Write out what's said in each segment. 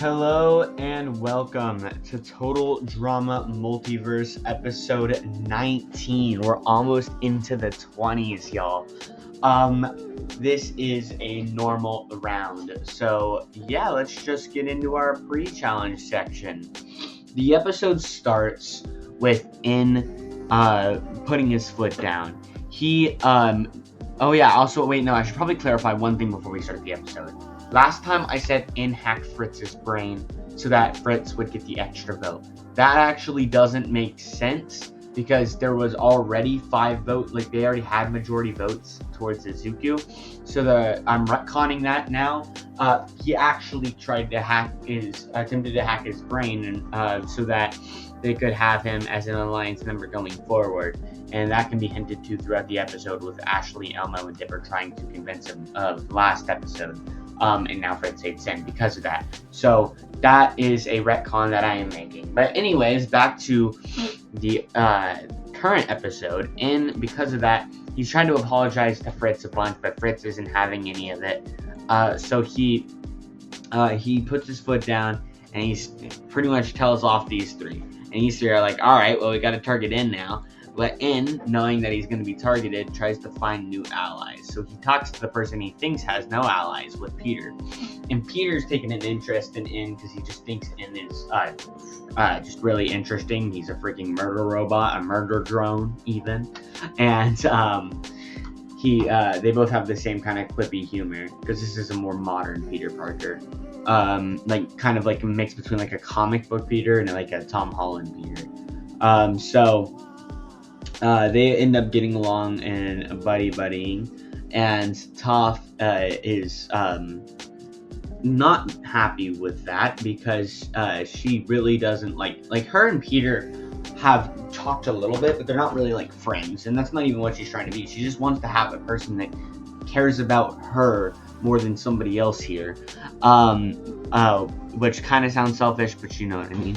Hello and welcome to Total Drama Multiverse episode 19. We're almost into the 20s, y'all. This is a normal round. So, yeah, let's just get into our pre-challenge section. The episode starts with In putting his foot down. I should probably clarify one thing before we start the episode. Last time I said In hacked Fritz's brain so that Fritz would get the extra vote. That actually doesn't make sense because there was already 5 votes, like they already had majority votes towards Izuku. So I'm retconning that now. He actually attempted to hack his brain, and so that they could have him as an alliance member going forward. And that can be hinted to throughout the episode with Ashley, Elmo, and Dipper trying to convince him of last episode. And now Fritz hates Sin because of that. So that is a retcon that I am making. But anyways, back to the current episode. And because of that, he's trying to apologize to Fritz a bunch, but Fritz isn't having any of it. So he puts his foot down and he's pretty much tells off these 3. And these 3 are like, all right, well, we got to target In now. But In, knowing that he's going to be targeted, tries to find new allies. So he talks to the person he thinks has no allies, with Peter. And Peter's taking an interest in because he just thinks In is just really interesting. He's a freaking murder robot, a murder drone even. And they both have the same kind of quippy humor, because this is a more modern Peter Parker. Kind of like a mix between like a comic book Peter and like a Tom Holland Peter. They end up getting along and buddying, and Toph is not happy with that because she really doesn't like her and Peter have talked a little bit, but they're not really like friends, and that's not even what she's trying to be. She just wants to have a person that cares about her more than somebody else here, which kind of sounds selfish, but you know what I mean.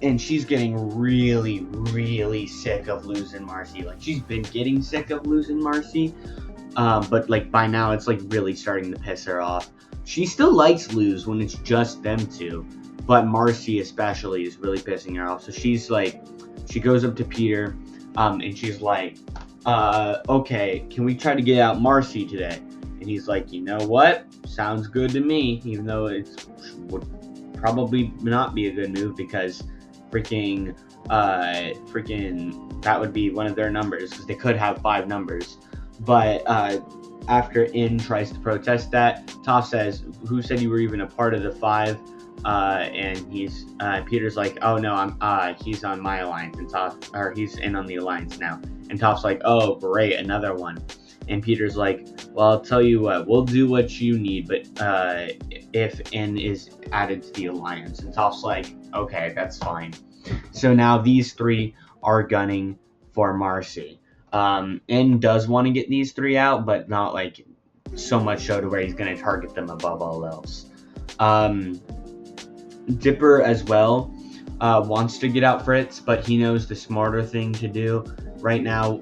And she's getting really, really sick of losing Marcy. Like, she's been getting sick of losing Marcy, but like by now it's like really starting to piss her off. She still likes Luz when it's just them two, but Marcy especially is really pissing her off. So she's like, she goes up to Peter, and she's like, okay, can we try to get out Marcy today? And he's like, you know what? Sounds good to me, even though it would probably not be a good move because freaking that would be one of their numbers, because they could have 5 numbers. But after In tries to protest that, Toph says, who said you were even a part of the 5? And Peter's like, oh no, he's on my alliance, and he's in on the alliance now. And Toph's like, oh great, another one. And Peter's like, well, I'll tell you what, we'll do what you need, but if In is added to the alliance. And Toph's like, okay, that's fine. So now these 3 are gunning for Marcy. In does want to get these 3 out, but not like so much so to where he's going to target them above all else. Dipper as well wants to get out Fritz, but he knows the smarter thing to do right now,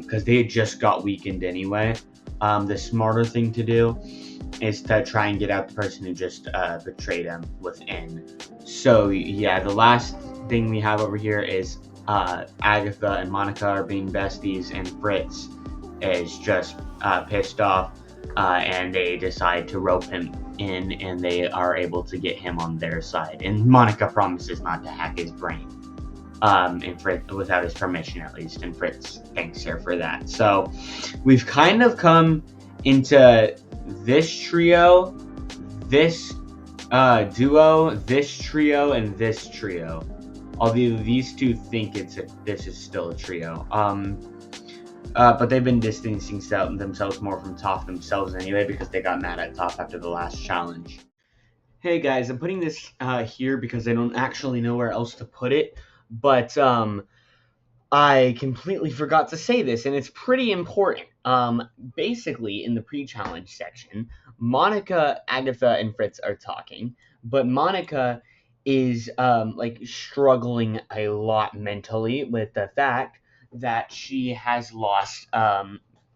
because they had just got weakened anyway. The smarter thing to do is to try and get out the person who just betrayed him within. So yeah, the last thing we have over here is Agatha and Monica are being besties, and Fritz is just pissed off, and they decide to rope him in, and they are able to get him on their side. And Monica promises not to hack his brain. And Fritz, without his permission at least, and Fritz thanks her for that. So we've kind of come into this trio, this duo, this trio, and this trio. Although these 2 think this is still a trio. But they've been distancing themselves more from Toph themselves anyway, because they got mad at Toph after the last challenge. Hey guys, I'm putting this here because I don't actually know where else to put it. But I completely forgot to say this, and it's pretty important. Basically, in the pre-challenge section, Monica, Agatha, and Fritz are talking, but Monica is struggling a lot mentally with the fact that she has lost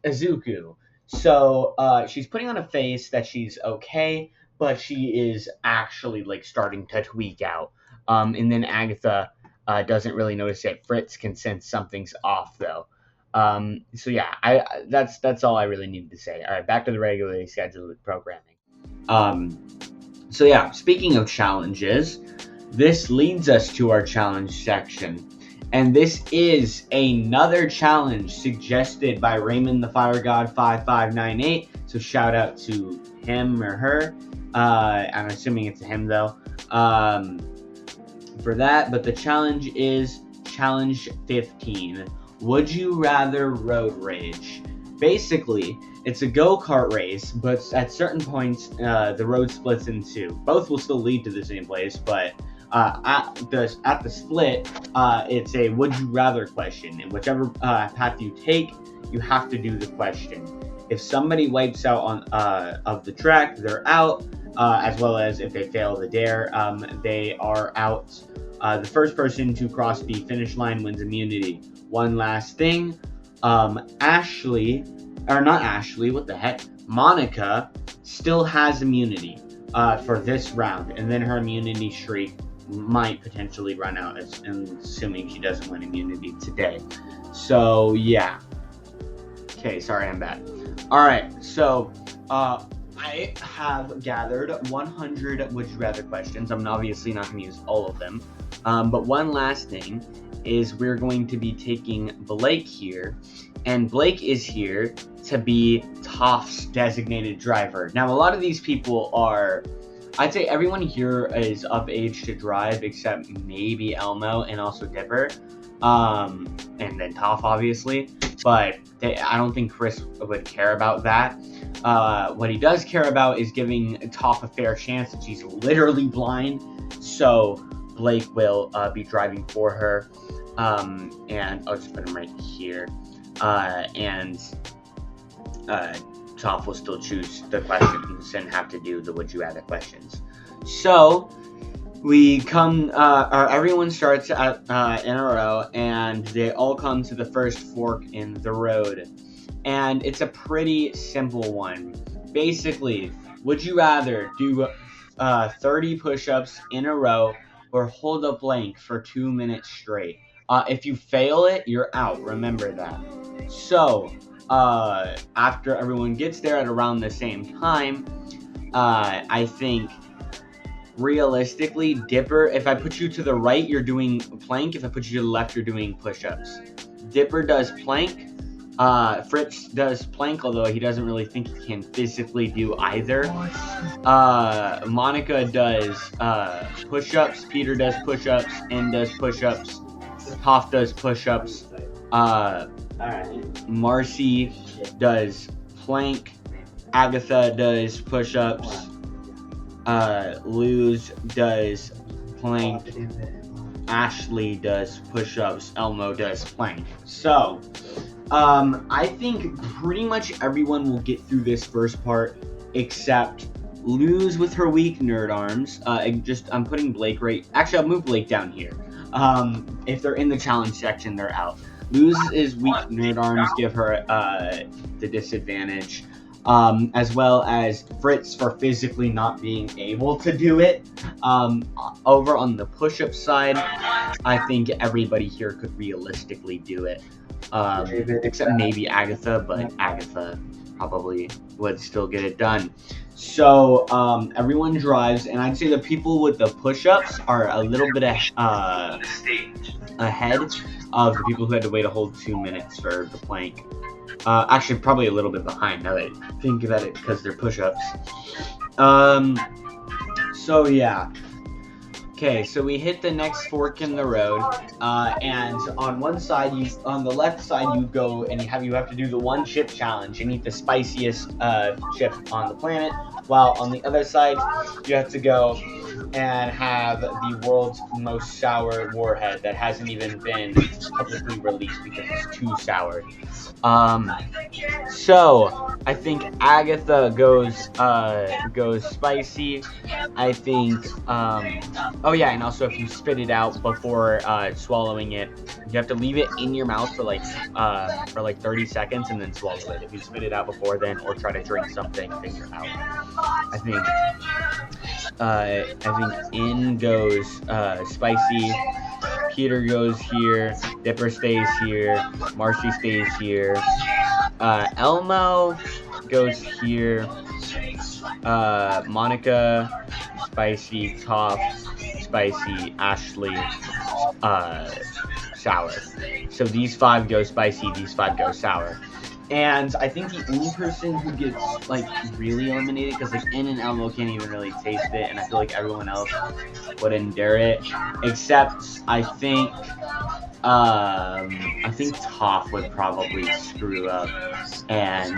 Izuku. So she's putting on a face that she's okay, but she is actually like starting to tweak out. And then Agatha doesn't really notice it. Fritz can sense something's off though. So yeah, that's all I really needed to say. All right, back to the regularly scheduled programming. Um, so yeah, speaking of challenges, this leads us to our challenge section. And this is another challenge suggested by Raymond the Fire God 5598. So shout out to him or her. I'm assuming it's a him though. For that, but the challenge is challenge 15. Would you rather road rage? Basically, it's a go-kart race, but at certain points, the road splits in two. Both will still lead to the same place, but at the split, it's a would you rather question, and whichever path you take, you have to do the question. If somebody wipes out on of the track, they're out. As well as if they fail the dare, they are out. The first person to cross the finish line wins immunity. One last thing, Ashley, or not Ashley, what the heck? Monica still has immunity for this round, and then her immunity streak might potentially run out, assuming she doesn't win immunity today. So yeah. Okay, sorry, I'm bad. All right, so I have gathered 100 would you rather questions. I'm obviously not going to use all of them, but one last thing is we're going to be taking Blake here, and Blake is here to be Toph's designated driver. Now, a lot of these people are, I'd say everyone here is of age to drive except maybe Elmo and also Dipper, and then Toph, obviously, but I don't think Chris would care about that. What he does care about is giving Toph a fair chance, and she's literally blind, so Blake will be driving for her, and I'll just put him right here, and Toph will still choose the questions and have to do the would you rather questions. So we come, everyone starts in a row, and they all come to the first fork in the road. And it's a pretty simple one. Basically, would you rather do 30 push-ups in a row or hold a plank for 2 minutes straight? If you fail it, you're out. Remember that. So, after everyone gets there at around the same time, I think realistically, Dipper, if I put you to the right, you're doing plank. If I put you to the left, you're doing push-ups. Dipper does plank. Fritz does plank, although he doesn't really think he can physically do either. Monica does push-ups. Peter does push-ups. N does push-ups. Toph does push-ups. Marcy does plank. Agatha does push-ups. Luz does plank. Ashley does push-ups. Elmo does plank. So, I think pretty much everyone will get through this first part except Luz with her weak nerd arms. I'm putting Blake right. Actually, I'll move Blake down here. If they're in the challenge section, they're out. Luz's weak nerd arms give her the disadvantage, as well as Fritz for physically not being able to do it. Over on the push-up side, I think everybody here could realistically do it. Except maybe Agatha, but Agatha probably would still get it done. So everyone drives, and I'd say the people with the push-ups are a little bit ahead of the people who had to wait a whole 2 minutes for the plank. Actually, probably a little bit behind now that I think about it because they're push-ups. So yeah. Okay, so we hit the next fork in the road, and on one side, on the left side, you go and you have to do the one chip challenge and eat the spiciest chip on the planet, while on the other side, you have to go and have the world's most sour warhead that hasn't even been publicly released because it's too sour. So I think Agatha goes spicy. I think oh yeah, and also if you spit it out before swallowing it, you have to leave it in your mouth for like 30 seconds and then swallow it. If you spit it out before then or try to drink something, then you're out. I think in goes spicy. Peter goes here. Dipper stays here. Marcy stays here. Elmo goes here. Monica, spicy. Toph, spicy. Ashley, sour. So these 5 go spicy. These 5 go sour. And I think the only person who gets like really eliminated, because like In and Elmo can't even really taste it, and I feel like everyone else would endure it, except I think Toph would probably screw up, and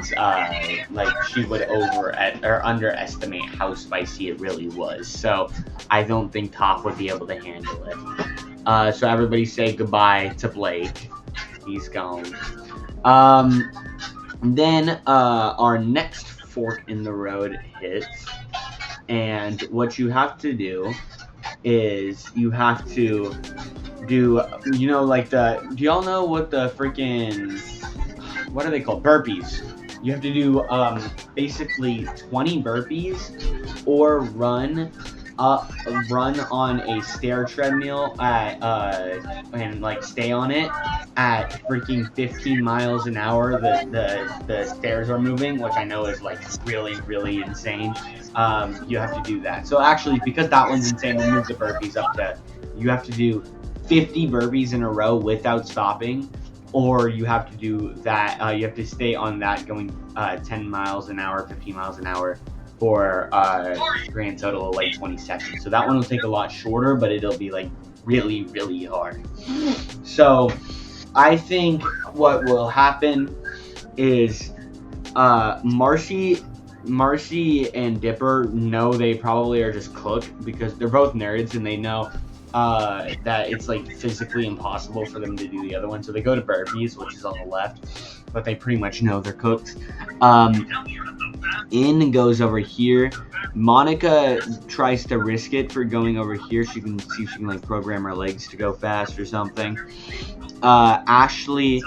like she would underestimate how spicy it really was. So I don't think Toph would be able to handle it. So everybody say goodbye to Blake. He's gone. Then our next fork in the road hits, and what you have to do is you have to do, you know, like do y'all know what the freaking, what are they called? Burpees. You have to do basically 20 burpees or run on a stair treadmill and like stay on it at freaking 15 miles an hour. The stairs are moving, which I know is like really insane. You have to do that. So actually, because that one's insane, we'll move the burpees up to, you have to do 50 burpees in a row without stopping, or you have to do that, you have to stay on that going 10 miles an hour, 15 miles an hour for a grand total of like 20 seconds. So that one will take a lot shorter, but it'll be like really hard. So I think what will happen is Marcy and Dipper know they probably are just cooked because they're both nerds and they know that it's like physically impossible for them to do the other one. So they go to burpees, which is on the left, but they pretty much know they're cooked. In goes over here. Monica tries to risk it for going over here. She can see if she can like program her legs to go fast or something. Ashley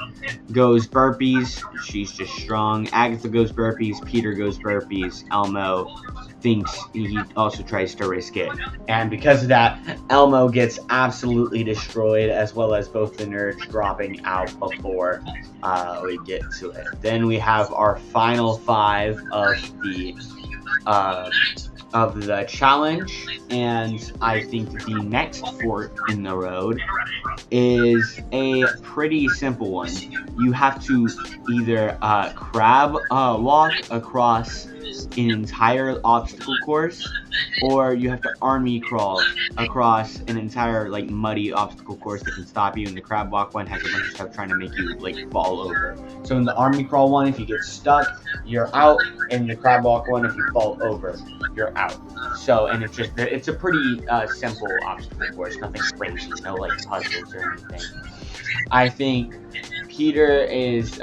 goes burpees. She's just strong. Agatha goes burpees. Peter goes burpees. Elmo thinks he also tries to risk it. And because of that, Elmo gets absolutely destroyed, as well as both the nerds dropping out before we get to it. Then we have our final 5 of the challenge, and I think the next fork in the road is a pretty simple one. You have to either crab walk across an entire obstacle course, or you have to army crawl across an entire like muddy obstacle course that can stop you. And the crab walk one has a bunch of stuff trying to make you like fall over. So in the army crawl one, if you get stuck, you're out. And the crab walk one, if you fall over, you're out. So, and it's a pretty simple obstacle course, nothing crazy, no like puzzles or anything. I think Peter is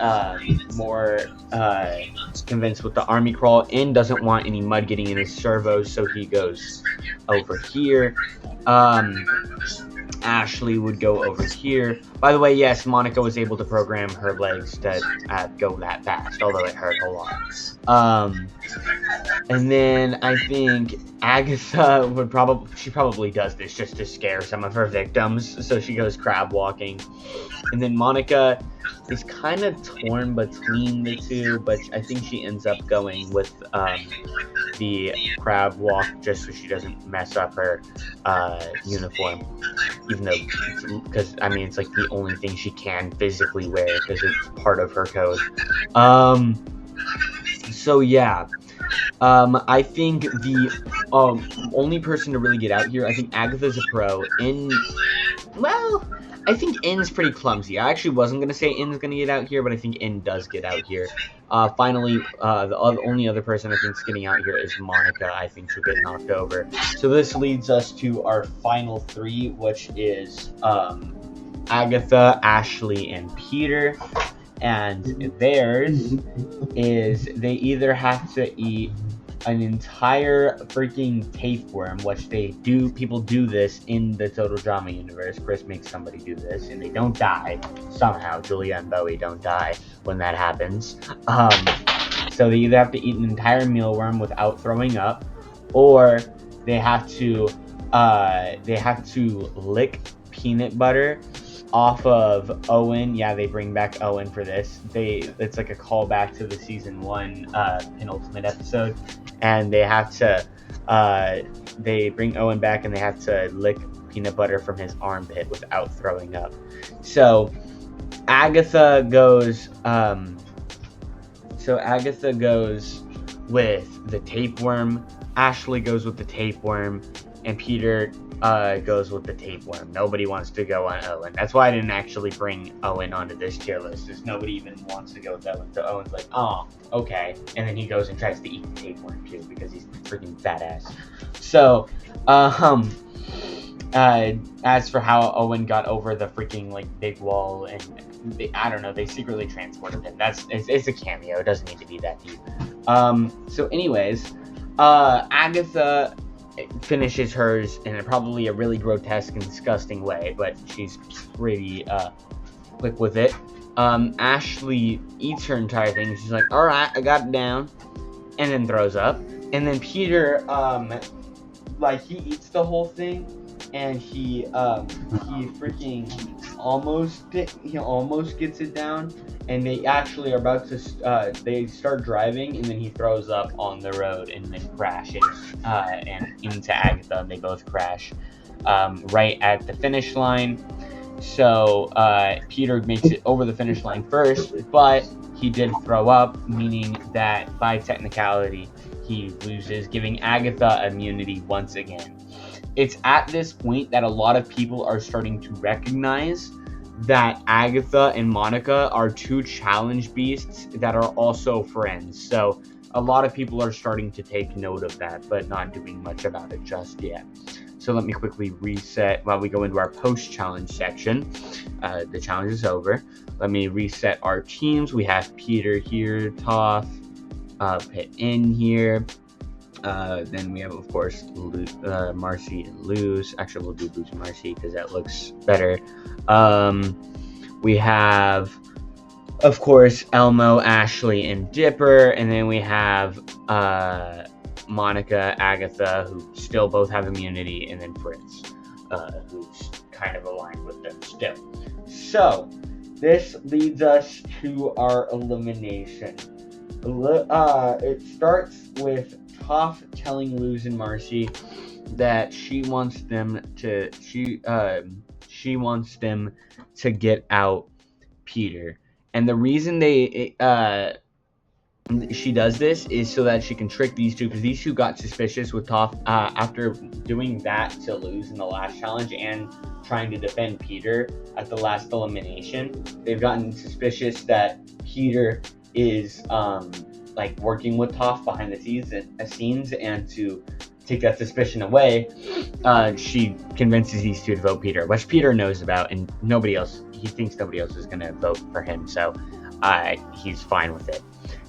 more convinced with the army crawl and doesn't want any mud getting in his servos, so he goes over here. Ashley would go over here. By the way, yes, Monica was able to program her legs to go that fast, although it hurt a lot. And then I think Agatha would probably does this just to scare some of her victims, so she goes crab walking. And then Monica is kind of torn between the two, but I think she ends up going with the crab walk just so she doesn't mess up her uniform, even though, because I mean it's like the only thing she can physically wear because it's part of her code. So yeah, I think the only person to really get out here, I think Agatha's a pro. I think In's pretty clumsy. I actually wasn't going to say In's going to get out here, but I think In does get out here. Finally, only other person I think is getting out here is Monica. I think she'll get knocked over. So this leads us to our final three, which is Agatha, Ashley, and Peter. And theirs is they either have to eat an entire freaking tapeworm, which people do this in the Total Drama universe. Chris makes somebody do this, and they don't die. Somehow, Julia and Bowie don't die when that happens. So they either have to eat an entire mealworm without throwing up, or they have to lick peanut butter off of Owen. Yeah, they bring back Owen for this. It's like a callback to the season 1 penultimate episode, and they have to they bring Owen back and they have to lick peanut butter from his armpit without throwing up. So Agatha goes with the tapeworm, Ashley goes with the tapeworm, and Peter goes with the tapeworm. Nobody wants to go on Owen. That's why I didn't actually bring Owen onto this tier list, because nobody even wants to go with Owen. So Owen's like, oh, okay. And then he goes and tries to eat the tapeworm too, because he's freaking badass. So, as for how Owen got over the freaking like big wall, and I don't know, they secretly transported him. It's a cameo. It doesn't need to be that deep. So anyways, Agatha finishes hers in probably a really grotesque and disgusting way, but she's pretty quick with it. Ashley eats her entire thing. She's like, all right, I got it down, and then throws up. And then Peter, he eats the whole thing, and he freaking almost gets it down. And they actually are about to, they start driving, and then he throws up on the road and then crashes and into Agatha, and they both crash right at the finish line. So Peter makes it over the finish line first, but he did throw up, meaning that by technicality, he loses, giving Agatha immunity once again. It's at this point that a lot of people are starting to recognize that Agatha and Monica are two challenge beasts that are also friends. So a lot of people are starting to take note of that, but not doing much about it just yet. So let me quickly reset while we go into our post-challenge section. The challenge is over. Let me reset our teams. We have Peter here, Toph, Pit in here. Then we have, of course, Marcy and Luz. Actually, we'll do Luz and Marcy because that looks better. We have, of course, Elmo, Ashley, and Dipper. And then we have Monica, Agatha, who still both have immunity. And then Fritz, who's kind of aligned with them still. So, this leads us to our elimination. It starts with Toph telling Luz and Marcy that she wants them to get out Peter, and the reason she does this is so that she can trick these two, because these two got suspicious with Toph after doing that to Luz in the last challenge and trying to defend Peter at the last elimination. They've gotten suspicious that Peter is working with Toph behind the scenes, and to take that suspicion away, she convinces these two to vote Peter, which Peter knows about, and he thinks nobody else is going to vote for him, so he's fine with it.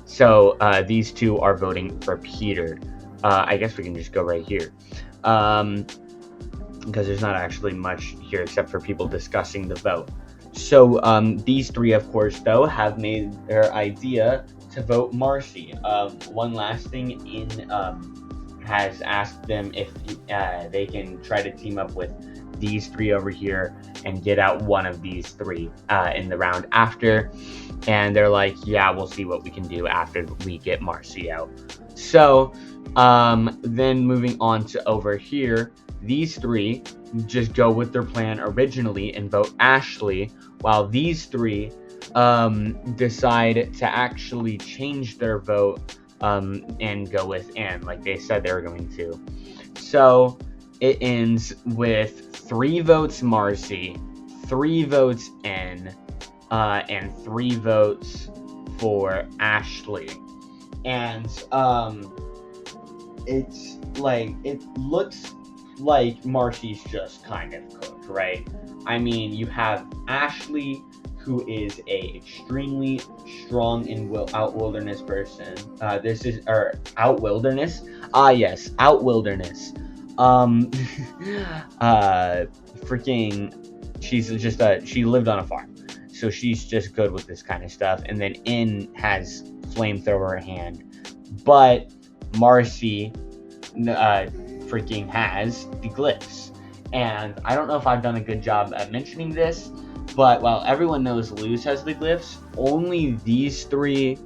So these two are voting for Peter. I guess we can just go right here, because there's not actually much here except for people discussing the vote. So these three, of course, though, have made their idea to vote Marcy. One last thing, has asked them if they can try to team up with these three over here and get out one of these three in the round after. And they're like, yeah, we'll see what we can do after we get Marcy out. So then moving on to over here, these three just go with their plan originally and vote Ashley, while these three decide to actually change their vote and go with Anne, like they said they were going to. So it ends with 3 votes Marcy, 3 votes in, and 3 votes for Ashley. And it's like, it looks like Marcy's just kind of cooked, right? I mean, you have Ashley, who is a extremely strong in out wilderness person. Out wilderness. Yes, out wilderness. Freaking, she lived on a farm, so she's just good with this kind of stuff. And then In has flamethrower hand, but Marcy, freaking has the glyphs. And I don't know if I've done a good job at mentioning this, but while everyone knows Luz has the glyphs, only these 3,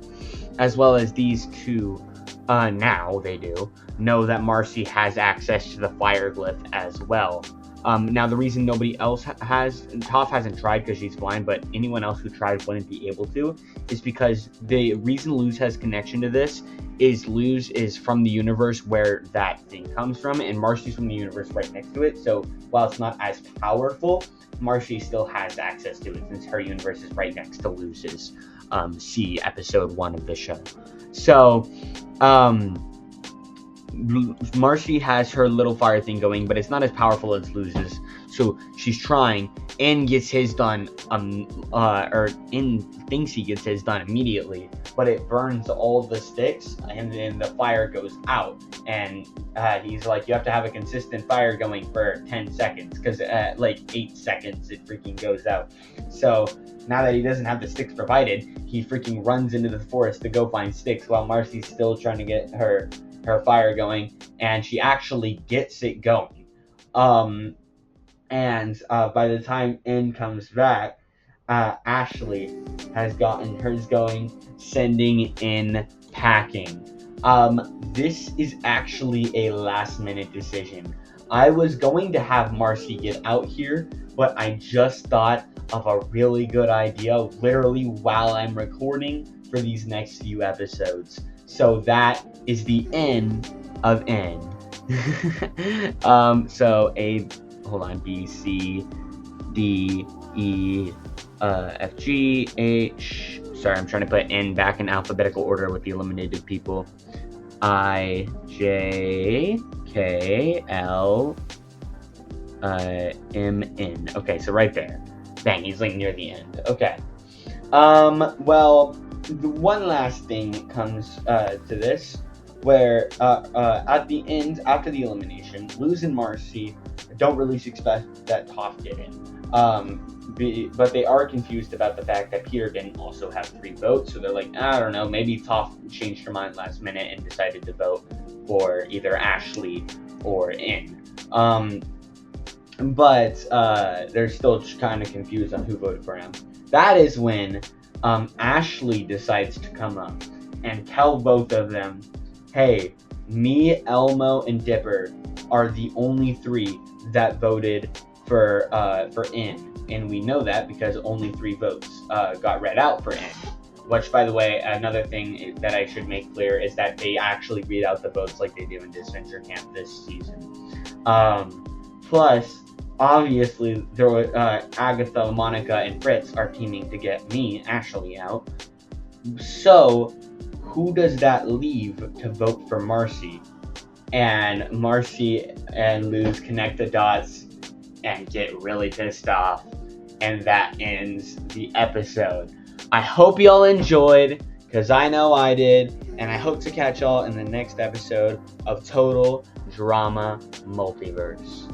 as well as these 2, now they do know that Marcy has access to the fire glyph as well. Now the reason nobody else has, Toph hasn't tried because she's blind, but anyone else who tried wouldn't be able to, is because the reason Luz has connection to this is Luz is from the universe where that thing comes from, and Marcy's from the universe right next to it. So while it's not as powerful, Marcy still has access to it since her universe is right next to Luz's. See episode 1 of the show. So, Marcy has her little fire thing going, but it's not as powerful as Luz's. So she's trying, and gets his done, or In thinks he gets his done immediately, but it burns all the sticks, and then the fire goes out. And he's like, you have to have a consistent fire going for 10 seconds, because at like 8 seconds it freaking goes out. So now that he doesn't have the sticks provided, he freaking runs into the forest to go find sticks while Marcy's still trying to get her fire going, and she actually gets it going. And by the time In comes back, Ashley has gotten hers going, sending In packing. This is actually a last minute decision. I was going to have Marcy get out here, but I just thought of a really good idea literally while I'm recording for these next few episodes. So that is the end of N. So hold on, B, C, D, E, F, G, H. Sorry, I'm trying to put N back in alphabetical order with the eliminated people. I, J, K, L, M, N. Okay, so right there. Bang, he's like near the end. Okay. Well, the one last thing comes to this, where at the end, after the elimination, Luz and Marcy don't really suspect that Toph did it. But they are confused about the fact that Peter didn't also have 3 votes, so they're like, I don't know, maybe Toph changed her mind last minute and decided to vote for either Ashley or In. But they're still kind of confused on who voted for him. That is when Ashley decides to come up and tell both of them, hey, me, Elmo, and Dipper are the only 3 that voted for In. And we know that because only 3 votes got read out for In. Which, by the way, another thing that I should make clear is that they actually read out the votes like they do in Disventure Camp this season. Plus, obviously, there were, Agatha, Monica, and Fritz are teaming to get me, Ashley, out. So, who does that leave to vote for Marcy? And Marcy and Luz connect the dots and get really pissed off. And that ends the episode. I hope y'all enjoyed, because I know I did. And I hope to catch y'all in the next episode of Total Drama Multiverse.